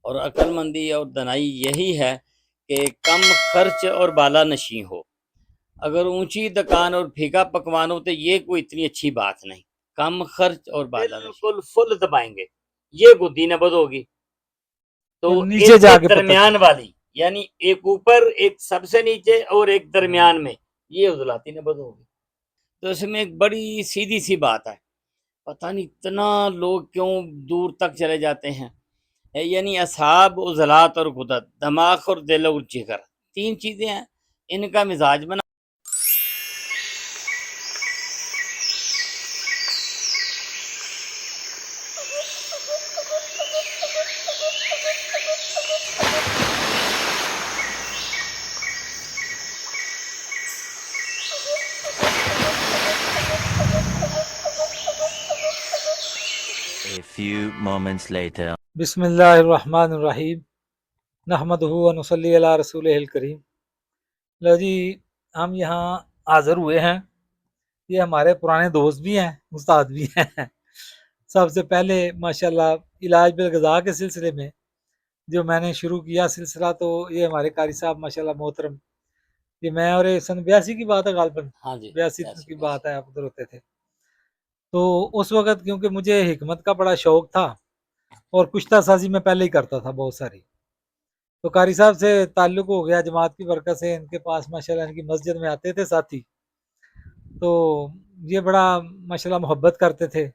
اور عقل مندی اور دنائی یہی ہے کہ کم خرچ اور بالا نشیں ہو۔ اگر اونچی دکان اور پھیکا پکوان ہو تو یہ کوئی اتنی اچھی بات نہیں۔ کم خرچ اور بالا نشیں بالکل فل دبائیں گے، یہ گدی نبض ہوگی۔ تو اور نیچے ایک جا ایک کے پتہ درمیان والی، یعنی ایک اوپر، ایک سب سے نیچے اور ایک درمیان میں، یہ عضلاتی نبض ہوگی۔ تو اس میں ایک بڑی سیدھی سی بات ہے، پتہ نہیں اتنا لوگ کیوں دور تک چلے جاتے ہیں۔ یعنی اصحاب عضلات اور غدد، دماغ اور دل اور جگر، تین چیزیں ہیں، ان کا مزاج بنا۔ A few moments later. بسم اللہ الرحمن الرحیم، نحمدہ و نصلی علی رسولہ الکریم۔ لو جی، ہم یہاں حاضر ہوئے ہیں، یہ ہمارے پرانے دوست بھی ہیں، استاد بھی ہیں۔ سب سے پہلے ماشاءاللہ علاج بالغذا کے سلسلے میں جو میں نے شروع کیا سلسلہ، تو یہ ہمارے قاری صاحب ماشاءاللہ محترم، یہ میں اور سن 82 کی بات ہے، غالباً ہاں جی 82 کی بات ہے، آپ ادھر ہوتے تھے۔ تو اس وقت کیونکہ مجھے حکمت کا بڑا شوق تھا اور کشتہ سازی میں پہلے ہی کرتا تھا بہت ساری، تو قاری صاحب سے تعلق ہو گیا جماعت کی برکت سے، ان کے پاس ماشاءاللہ ان کی مسجد میں آتے تھے ساتھی، تو یہ بڑا ماشاءاللہ محبت کرتے تھے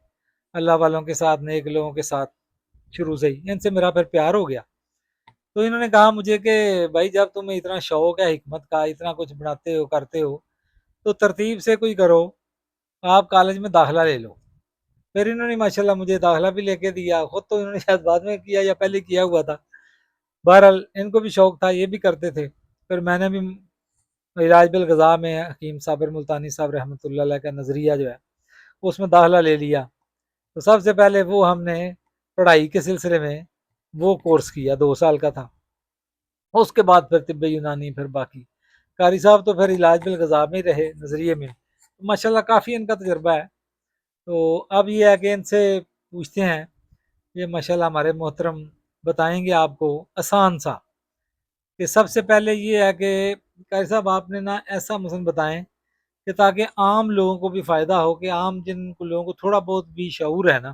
اللہ والوں کے ساتھ، نیک لوگوں کے ساتھ، شروع سے ہی ان سے میرا پھر پیار ہو گیا۔ تو انہوں نے کہا مجھے کہ بھائی جب تمہیں اتنا شوق ہے حکمت کا، اتنا کچھ بناتے ہو کرتے ہو، تو ترتیب سے کوئی کرو، آپ کالج میں داخلہ لے لو۔ پھر انہوں نے ماشاءاللہ مجھے داخلہ بھی لے کے دیا، خود تو انہوں نے شاید بعد میں کیا یا پہلے کیا ہوا تھا، بہرحال ان کو بھی شوق تھا، یہ بھی کرتے تھے۔ پھر میں نے بھی علاج بالغذا میں حکیم صابر ملتانی صاحب رحمۃ اللہ علیہ کا نظریہ جو ہے اس میں داخلہ لے لیا۔ تو سب سے پہلے وہ ہم نے پڑھائی کے سلسلے میں وہ کورس کیا، 2 سال کا تھا، اس کے بعد پھر طب یونانی، پھر باقی قاری صاحب تو پھر علاج بالغذا میں رہے نظریے میں، ماشاءاللہ کافی ان کا تجربہ ہے۔ تو اب یہ ہے کہ ان سے پوچھتے ہیں، یہ ماشاءاللہ ہمارے محترم بتائیں گے آپ کو آسان سا، کہ سب سے پہلے یہ ہے کہ قاری صاحب آپ نے نا ایسا مثلاً بتائیں کہ تاکہ عام لوگوں کو بھی فائدہ ہو، کہ عام جن کو لوگوں کو تھوڑا بہت بھی شعور ہے نا،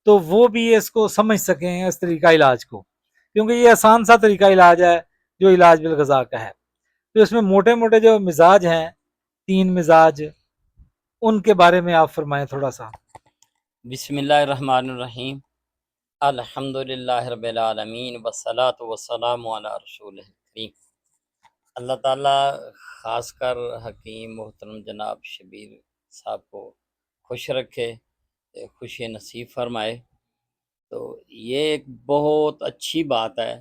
تو وہ بھی اس کو سمجھ سکیں اس طریقہ علاج کو، کیونکہ یہ آسان سا طریقہ علاج ہے جو علاج بالغذا کا ہے۔ تو اس میں موٹے موٹے جو مزاج ہیں، 3 مزاج، ان کے بارے میں آپ فرمائیں تھوڑا سا۔ بسم اللہ الرحمن الرحیم، الحمد للہ رب العالمین والصلاة والسلام علی رسول الکریم۔ اللہ تعالیٰ خاص کر حکیم محترم جناب شبیر صاحب کو خوش رکھے، خوشی نصیب فرمائے۔ تو یہ ایک بہت اچھی بات ہے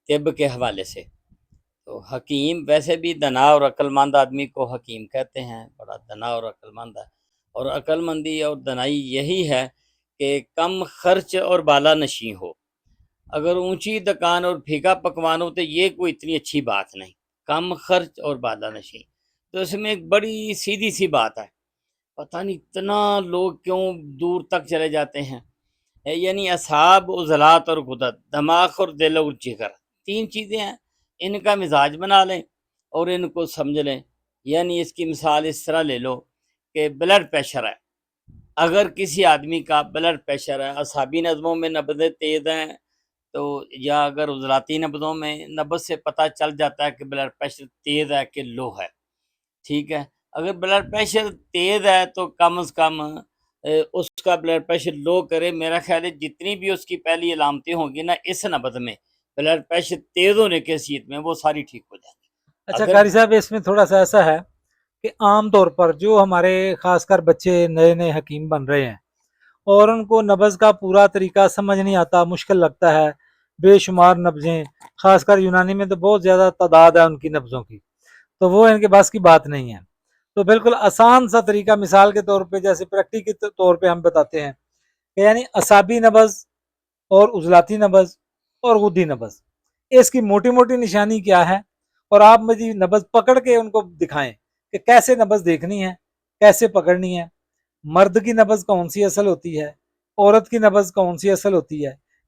طب کے حوالے سے۔ تو حکیم ویسے بھی دنا اور عقل مند آدمی کو حکیم کہتے ہیں، بڑا دنا اور عقل مند ہے، اور عقل مندی اور دنائی یہی ہے کہ کم خرچ اور بالا نشیں ہو۔ اگر اونچی دکان اور پھیکا پکوان ہو تو یہ کوئی اتنی اچھی بات نہیں، کم خرچ اور بالا نشیں۔ تو اس میں ایک بڑی سیدھی سی بات ہے، پتہ نہیں اتنا لوگ کیوں دور تک چلے جاتے ہیں۔ یعنی اصحاب عضلات اور غدد، دماغ اور دل اور جگر، تین چیزیں ہیں، ان کا مزاج بنا لیں اور ان کو سمجھ لیں۔ یعنی اس کی مثال اس طرح لے لو کہ بلڈ پریشر ہے، اگر کسی آدمی کا بلڈ پریشر ہے، اعصابی نظموں میں نبضیں تیز ہیں، تو یا اگر عضلاتی نبضوں میں نبض سے پتہ چل جاتا ہے کہ بلڈ پریشر تیز ہے کہ لو ہے، ٹھیک ہے۔ اگر بلڈ پریشر تیز ہے تو کم از کم اس کا بلڈ پریشر لو کرے۔ میرا خیال ہے جتنی بھی اس کی پہلی علامتیں ہوں گی نا اس نبض میں، بلڈ پریشر تیز ہونے کی حیثیت میں، وہ ساری ٹھیک ہو جائیں گی۔ اچھا اگر قاری صاحب، اس میں تھوڑا سا ایسا ہے کہ عام طور پر جو ہمارے خاص کر بچے نئے نئے حکیم بن رہے ہیں اور ان کو نبض کا پورا طریقہ سمجھ نہیں آتا، مشکل لگتا ہے، بے شمار نبضیں، خاص کر یونانی میں تو بہت زیادہ تعداد ہے ان کی نبضوں کی، تو وہ ان کے بس کی بات نہیں ہے۔ تو بالکل آسان سا طریقہ مثال کے طور پہ، جیسے پریکٹیکل طور پہ ہم بتاتے ہیں کہ یعنی اعصابی نبض اور عضلاتی نبض اور غدی نبض، اس کی موٹی موٹی نشانی کیا ہے، اور آپ مجھے نبض پکڑ کے ان کو دکھائیں کہ کیسے نبض دیکھنی ہے، کیسے پکڑنی ہے، مرد کی نبض کون سی اصل ہوتی ہے، عورت کی نبض کون سی اصل ہوتی ہے،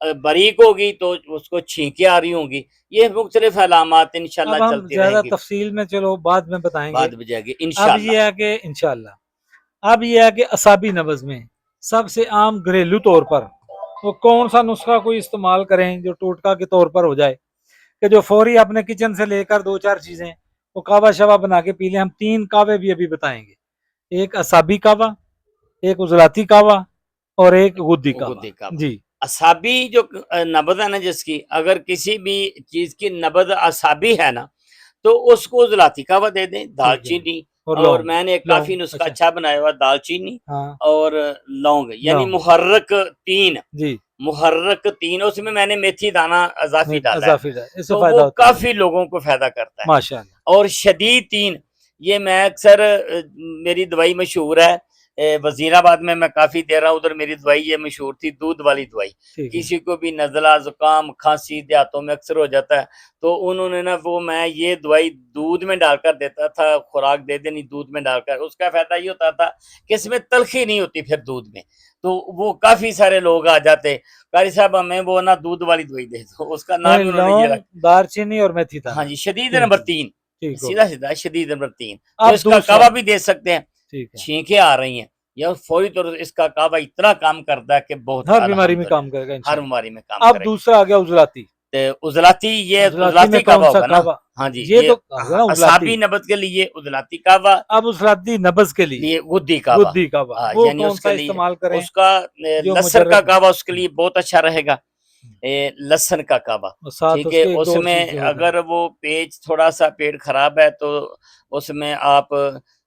باریک ہوگی تو اس کو چھینکیں آ رہی ہوں گی. یہ مختلف علامات اب انشاءاللہ ہم چلتی زیادہ رہیں گی. تفصیل میں چلو بعد میں بتائیں گے. بعد میں جائے گی اب انشاءاللہ. یہ ہے کہ انشاءاللہ اب یہ ہے کہ اعصابی نبض میں سب سے عام گھریلو طور پر وہ کون سا نسخہ کوئی استعمال کریں جو ٹوٹکا کے طور پر ہو جائے کہ جو فوری اپنے کچن سے لے کر 2-4 چیزیں وہ کعوہ شوا بنا کے پی لیں. ہم 3 کعوے بھی ابھی بتائیں گے. ایک اعصابی کعوہ، ایک عضلاتی کعوہ اور ایک غدی کعوہ. غدے کا جی اعصابی جو نبض ہے نا جس کی، اگر کسی بھی چیز کی نبض اعصابی ہے نا تو اس کو ذلاتی کعوہ دے دیں. دال ٹھیک ہے. چینی اور اور لونگ میں نے کافی نسخہ اچھا بنایا ہوا، دال چینی ہاں اور لونگ یعنی لونگ. محرک 3، جی محرک 3، اس میں نے میتھی دانہ اضافی ڈالا ہے اضافی ڈال، اس سے تو فائدہ وہ ہوتا ہے کافی لوگوں کو فائدہ کرتا ہے. ماشاء اللہ. اور شدید 3 یہ میں اکثر میری دوائی مشہور ہے وزیر آباد میں کافی دے رہا ہوں، ادھر میری دوائی یہ مشہور تھی، دودھ والی دوائی. ٹھیک ہے. کسی کو بھی نزلہ زکام کھانسی دیہاتوں میں اکثر ہو جاتا ہے تو انہوں نے نا وہ میں یہ دوائی دودھ میں ڈال کر دیتا تھا، خوراک دے دینی دودھ میں ڈال کر. اس کا فائدہ یہ ہوتا تھا کہ اس میں تلخی نہیں ہوتی پھر دودھ میں، تو وہ کافی سارے لوگ آ جاتے قاری صاحب ہمیں وہ نا دودھ والی دوائی دے دو، اس کا نام ہی انہوں نے یہ لونگ، رکھا. دار چینی اور میتھی ہاں دانا. جی، شدید تین نمبر چیزیں. 3، ٹھیک ہو سیدھا گیا. سیدھا شدید نمبر 3. تو اب اس کا دوسرا. کعوہ بھی دے سکتے ہیں. ٹھیک ہے. چھینکیں آ رہی ہیں یا فوری طور سے اس کا کعوہ اتنا کام کرتا ہے کہ بہت ہر بیماری میں الحمدللہ کام کرے گا ہر انشاءاللہ. بیماری میں کام اب کرے گا. دوسرا آ گیا عضلاتی. عضلاتی، یہ عضلاتی میں عضلاتی کون کعوہ سا ہوگا نا. کعوہ؟ ہاں جی، یہ یہ تو ہوگا نا اعصابی عضلاتی. نبض کے لیے عضلاتی کعوہ، اب عضلاتی نبض کے لیے یہ غدی کعوہ. غدی کعوہ ہاں، وہ یعنی کون اس سا کے لیے استعمال کریں اس کا جو لسر کا مجرد کعوہ اس کے لیے بہت اچھا رہے گا. لہسن کا کعوہ، اور ساتھ ٹھیک اس ہے. کے ایک اس دو اور میں چیزیں ہو جائیں. اگر وہ پیٹ تھوڑا سا پیٹ خراب ہے تو اس میں آپ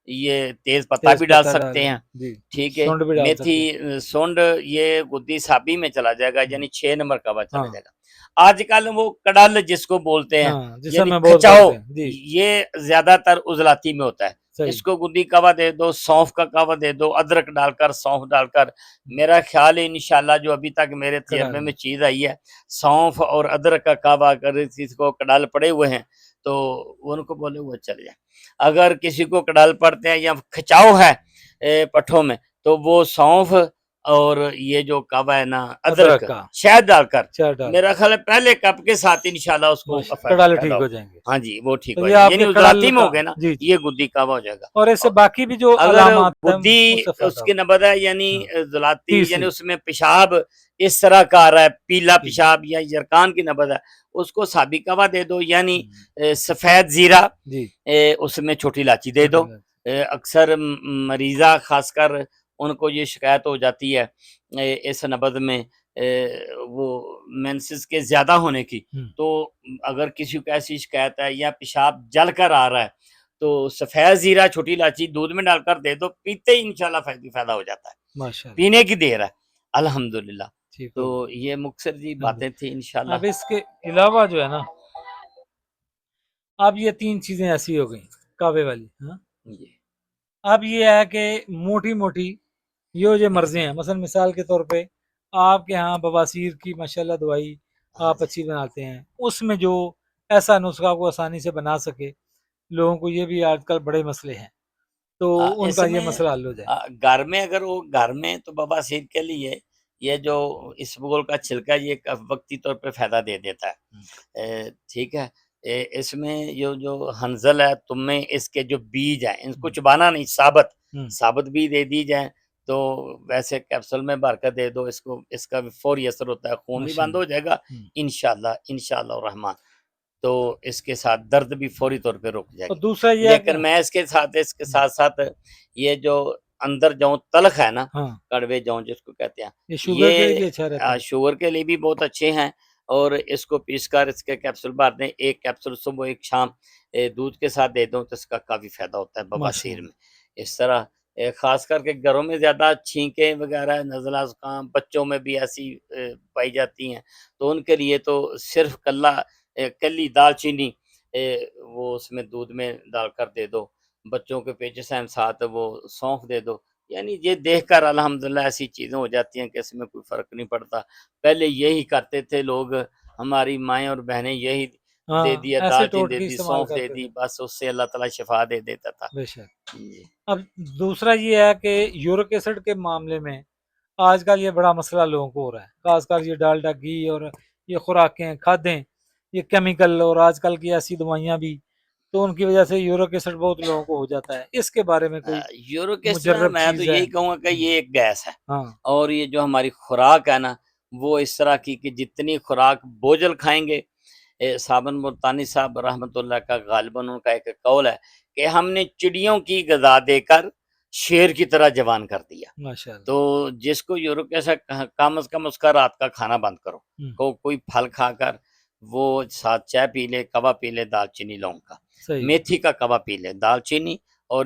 یہ تیز پتہ تیز بھی ڈال پتہ سکتے ہیں. جی. ٹھیک ہے. سونڈ بھی ڈال میتھی سکتے ہیں. سونڈ یہ غدی سابی میں چلا جائے گا، یعنی 6 نمبر کعوہ چلا ہاں جائے گا. آج کل وہ کڑل جس کو بولتے ہیں ہاں جسے یعنی میں بہت کھچاؤ، بولتے ہیں. جی یہ زیادہ تر عضلاتی میں ہوتا ہے. صحیح. اس کو غدی کعوہ دے دو، سونف کا کعوہ دے دو، ادرک ڈال کر سونف ڈال کر. میرا خیال ہے انشاءاللہ جو ابھی تک میرے تجربے میں چیز آئی ہے، سونف اور ادرک کا کعوہ اگر کسی کو کڈال پڑے ہوئے ہیں تو ان کو بولے وہ چل جائے. اگر کسی کو کڈال پڑتے ہیں یا کھچاؤ ہے پٹھوں میں تو وہ سونف اور یہ جو کعوہ ہے نا ادرک کا شہد ڈال کر، چار ڈال میرا خیال ہے پہلے کپ کے ساتھ انشاءاللہ اس کو کڑالے فائدہ ٹھیک ہو. ہو جائیں گے. ہاں جی، وہ ٹھیک تو ہو یہ جائے آپ یعنی کے عضلاتی کڑال میں کا ہو گئے نا، جی جی. یہ غدی کعوہ ہو جائے گا. اور ایسے باقی بھی جو اگر علامات ہیں غدی اس سے اس فائدہ کی ہوگا. نبض ہے یعنی ہاں. ذلاتی یعنی تیسری. اس میں پیشاب اس طرح کا آ رہا ہے، پیلا جی. پیشاب یا یرکان کی نبض ہے، اس کو سابی کعوہ دے دو یعنی سفید زیرہ، جی اس میں چھوٹی الائچی دے دو. اکثر مریضہ خاص کر ان کو یہ شکایت ہو جاتی ہے اس نبض میں وہ مینسز کے زیادہ ہونے کی. تو اگر کسی کو ایسی شکایت ہے یا پیشاب جل کر آ رہا ہے تو سفید زیرہ چھوٹی الائچی دودھ میں ڈال کر دے دو، پیتے ہی انشاءاللہ فائدہ ہو جاتا ہے. ماشاءاللہ. پینے کی دیر ہے الحمدللہ. ٹھیک تو ہو گیا. یہ مختصر جی باتیں تھیں انشاءاللہ. اب اس کے علاوہ جو ہے نا اب یہ 3 چیزیں ایسی ہو گئیں کعوے والی. ہاں جی اب یہ ہے کہ موٹی موٹی یہ جو مرضیں ہیں، مثلا مثال کے طور پہ آپ کے ہاں بواسیر کی ماشاءاللہ دوائی آپ اچھی بناتے ہیں، اس میں جو ایسا نسخہ کو آسانی سے بنا سکے. لوگوں کو یہ بھی آج کل بڑے مسئلے ہیں تو ان اس کا یہ میں مسئلہ حل ہو جائے. گھر میں اگر وہ گھر میں تو بواسیر کے لیے یہ جو اسبگول کا چھلکا یہ وقتی طور پہ فائدہ دے دیتا ہے. ٹھیک ہے. اس میں جو ہنزل ہے تم میں اس کے جو بیج ہیں ان کو چبانا نہیں، ثابت بھی دے دی جائیں تو ویسے کیپسول میں بھر کر دے دو اس کو، اس کا فوری اثر ہوتا ہے، خون بھی بند ہو جائے گا انشاءاللہ الرحمن. تو اس کے ساتھ درد بھی فوری طور پہ رک جائے اور گی. دوسرا یہ ہے کہ لیکن میں اس کے ساتھ یہ جو اندر جوں تلخ ہے نا، ہاں کڑوے جوں جس کو کہتے ہیں، یہ شوگر کے لیے بھی اچھا رہتا ہے. شوگر کے لیے بھی بہت اچھے ہیں. اور اس کو پیس کر اس کے کیپسول بھر دیں، ایک کیپسول صبح ایک شام دودھ کے ساتھ دے دوں تو اس کا کافی فائدہ ہوتا ہے بواسیر میں. اس طرح خاص کر کے گھروں میں زیادہ چھینکیں وغیرہ نزلہ زکام بچوں میں بھی ایسی پائی جاتی ہیں تو ان کے لیے تو صرف کلی دال چینی وہ اس میں دودھ میں ڈال کر دے دو. بچوں کے پیچھے ساتھ وہ سونف دے دو. یعنی یہ دیکھ کر الحمدللہ ایسی چیزیں ہو جاتی ہیں کہ اس میں کوئی فرق نہیں پڑتا. پہلے یہی کرتے تھے لوگ، ہماری مائیں اور بہنیں یہی دے دیا، دال چین دے دی، سونف دے دی، بس اس سے اللہ تعالیٰ شفا دے دیتا تھا. بے شک. اب دوسرا یہ ہے کہ یورک ایسڈ کے معاملے میں آج کل یہ بڑا مسئلہ لوگوں کو ہو رہا ہے، خاص کر یہ ڈالڈا گھی اور یہ خوراکیں کھادیں، یہ کیمیکل اور آج کل کی ایسی دوائیاں بھی، تو ان کی وجہ سے یورک ایسڈ بہت لوگوں کو ہو جاتا ہے۔ اس کے بارے میں کوئی یورک ایسڈ مجرب میں تو چیز ہے؟ یہی کہوں گا کہ یہ ایک گیس ہے، ہاں اور یہ جو ہماری خوراک ہے نا وہ اس طرح کی کہ جتنی خوراک بوجھل کھائیں گے، صابن ملتانی صاحب رحمۃ اللہ کا غالباً ان کا ایک قول ہے کہ ہم نے چڑیوں کی غذا دے کر شیر کی طرح جوان کر دیا۔ ماشاء اللہ۔ تو جس کو یورک ایسڈ کم از کم اس کا رات کا کھانا بند کرو، کوئی پھل کھا کر وہ ساتھ چائے پی لے، کوا پی لے دال چینی لونگ کا، صحیح، میتھی کا کوا پی لے، دال چینی اور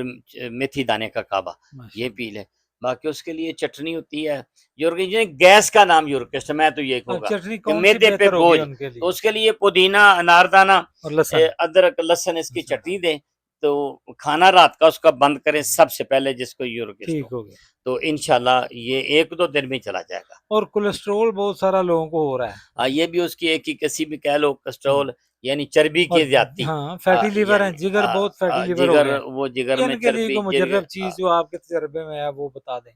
میتھی دانے کا کعبہ ماشاء یہ اللہ۔ پی لے۔ باقی اس کے لیے چٹنی ہوتی ہے یورک گیس کا نام یورک ایسڈ، میں تو یہ کہوں گا چٹنی کہ کون سی میدے پہ بہتر ہوگی بوجھ، ان کے تو لیے؟ اس کے لیے پودینہ، اناردانہ، اور لہسن؟ ادرک، لہسن اس کی لہسن، چٹنی دیں تو کھانا رات کا اس کا بند کریں سب سے پہلے جس کو یورک ایسڈ ٹھیک ہو، ہو گیا۔ تو انشاءاللہ یہ 1-2 دن میں چلا جائے گا۔ اور کولیسٹرول بہت سارا لوگوں کو ہو رہا ہے، یہ بھی اس کی ایک ہی قسم بھی کہہ لو، کسٹرول یعنی چربی اور کی زیادتی، ہاں فیٹی لیور ہیں، یعنی جگر بہت فیٹی لیور ہو جگر، گئے ہیں۔ وہ جگر میں ان کے لیے چربی، کوئی مجرب چیز جو آپ کے تجربے میں ہے وہ بتا دیں۔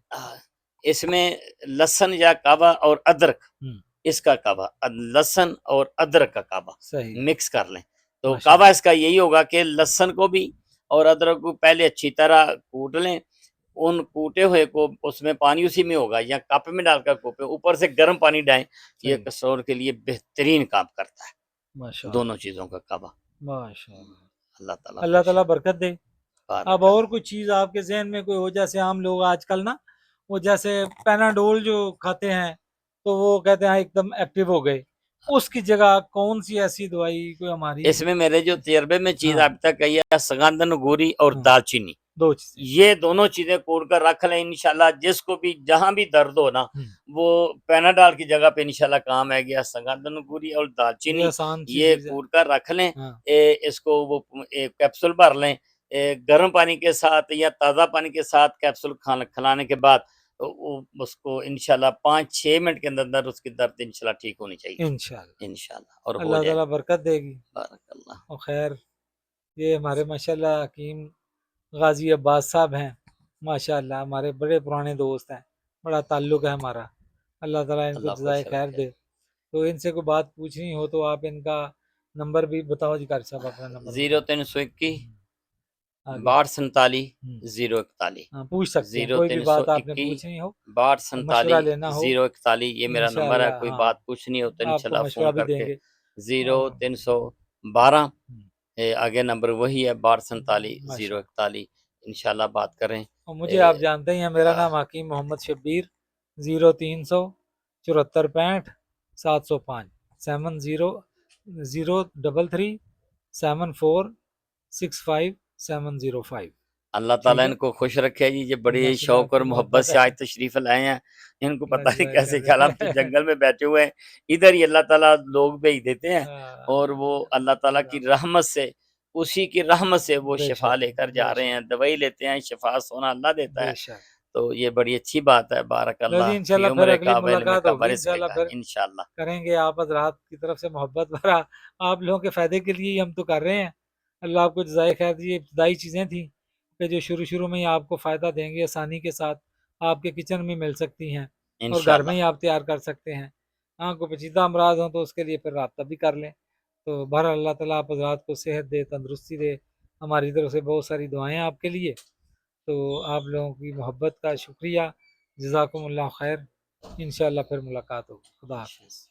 اس میں لہسن یا کعبہ اور ادرک، ہوں، اس کا کعبہ، لہسن اور ادرک کا کعبہ صحیح، مکس کر لیں تو ماشاء کعبہ اللہ۔ اس کا یہی ہوگا کہ لہسن کو بھی اور ادرک کو پہلے اچھی طرح کوٹ لیں، ان کوٹے ہوئے کو اس میں پانی اسی میں ہوگا یا کپ میں ڈال کر کوپے، اوپر سے گرم پانی ڈالیں، یہ صحیح، کسٹرول کے لیے بہترین کام کرتا ہے، ماشاء دونوں اللہ، چیزوں کا کعبہ۔ ماشاء اللہ۔ اللہ تعالیٰ اللہ خوش، تعالیٰ برکت دے۔ اب بارک اور اللہ۔ کوئی چیز آپ کے ذہن میں کوئی ہو، جیسے عام لوگ آج کل نا وہ جیسے پیناڈول جو کھاتے ہیں تو وہ کہتے ہیں ایک دم ایکٹیو ہو گئے، اس کی جگہ کون سی ایسی دوائی کوئی ہماری؟ اس میں میرے جو تجربے میں چیز ہاں اب تک کہی ہے، سگندن گوری اور ہاں، دال چینی، دو چیزیں۔ یہ دونوں چیزیں کوٹ کر رکھ لیں انشاءاللہ، جس کو بھی جہاں بھی درد ہو نا ہوں، وہ پیناڈال کی جگہ پہ انشاءاللہ کام آئے گیا، سگندن گوری اور دال یہ چینی آسان سی یہ چیز ہے۔ کوٹ کر رکھ لیں، ہاں، اس کو وہ کیپسول بھر لیں، گرم پانی کے ساتھ یا تازہ پانی کے ساتھ کیپسول کھلانے کے بعد اس کو انشاءاللہ 5-6 منٹ کے اندر اندر اس کی درد انشاءاللہ ٹھیک ہونی چاہیے انشاءاللہ انشاءاللہ، اور ہو اللہ جائے تعالیٰ گی، برکت دے گی۔ بارک اللہ۔ اور خیر، یہ ہمارے ماشاءاللہ حکیم غازی عباس صاحب ہیں، ماشاءاللہ ہمارے بڑے پرانے دوست ہیں، بڑا تعلق ہے ہمارا، اللہ تعالیٰ ان کو اللہ جزائے خوش خیر رکھے۔ دے۔ تو ان سے کوئی بات پوچھنی ہو تو آپ ان کا نمبر بھی بتاؤ جی، قاری صاحب اپنا نمبر بتاؤ۔ 0321 آگے 6247 ہوں، 041، ہاں پوچھ سکتے ہیں، کوئی بھی بات آپ نے 0321 پوچھنی ہو، 6247 مشورہ لینا ہو، 041، یہ میرا نمبر ہے، انشاءاللہ کوئی ہاں بات پوچھنی ہو تو آپ کو انشاءاللہ مشورہ فون بھی کر دیں کے گے۔ اور 0312 آگے نمبر وہی ہے 6247 ماشاء اللہ، 041، انشاءاللہ بات کریں۔ اور مجھے آپ جانتے ہی ہیں، میرا نام حکیم محمد شبیر، 0300 74 65 705 70337465 اللہ ٹھیک تعالیٰ ہے، ان کو خوش رکھے جی، یہ بڑی ماشاءاللہ شوق آپ اور کی محبت محبت سے ہے، آج تشریف لائے ہیں، ان کو اللہ پتہ نہیں جزائے کیسے خیر خیال، ہم تو دے۔ جنگل میں بیٹھے ہوئے ہیں، ادھر ہی اللہ تعالیٰ لوگ بھیج دیتے ہیں، اور وہ اللہ تعالیٰ کی رحمت سے، اسی کی رحمت سے وہ بے شفا شک، لے کر بے جا رہے ہیں، شک، دوائی لیتے ہیں، شفا سونا اللہ دیتا بے ہے، شک۔ تو یہ بڑی اچھی بات ہے، بارک لو جی، اللہ فی انشاءاللہ پھر عمر اگلی کا و علم ملاقات کا و ہوگی، رزق انشاءاللہ کا، پھر انشاءاللہ۔ کریں گے، آپ حضرات کی طرف سے محبت بھرا، آپ لوگوں کے فائدے کے لیے ہی ہم تو کر رہے ہیں، اللہ آپ کو جزائے خیر دی۔ یہ ابتدائی چیزیں تھیں کہ جو شروع میں ہی آپ کو فائدہ دیں گے، آسانی کے ساتھ آپ کے کچن میں مل سکتی ہیں اور گھر انشاءاللہ میں ہی آپ تیار کر سکتے ہیں۔ ہاں کوئی پیچیدہ امراض ہوں تو اس کے لیے پھر رابطہ بھی کر لیں۔ تو بہرحال اللہ تعالیٰ آپ حضرات کو صحت دے، تندرستی دے، ہماری طرف سے بہت ساری دعائیں آپ کے لیے۔ تو آپ لوگوں کی محبت کا شکریہ، جزاکم اللہ خیر، انشاءاللہ پھر ملاقات ہوگی، خدا حافظ۔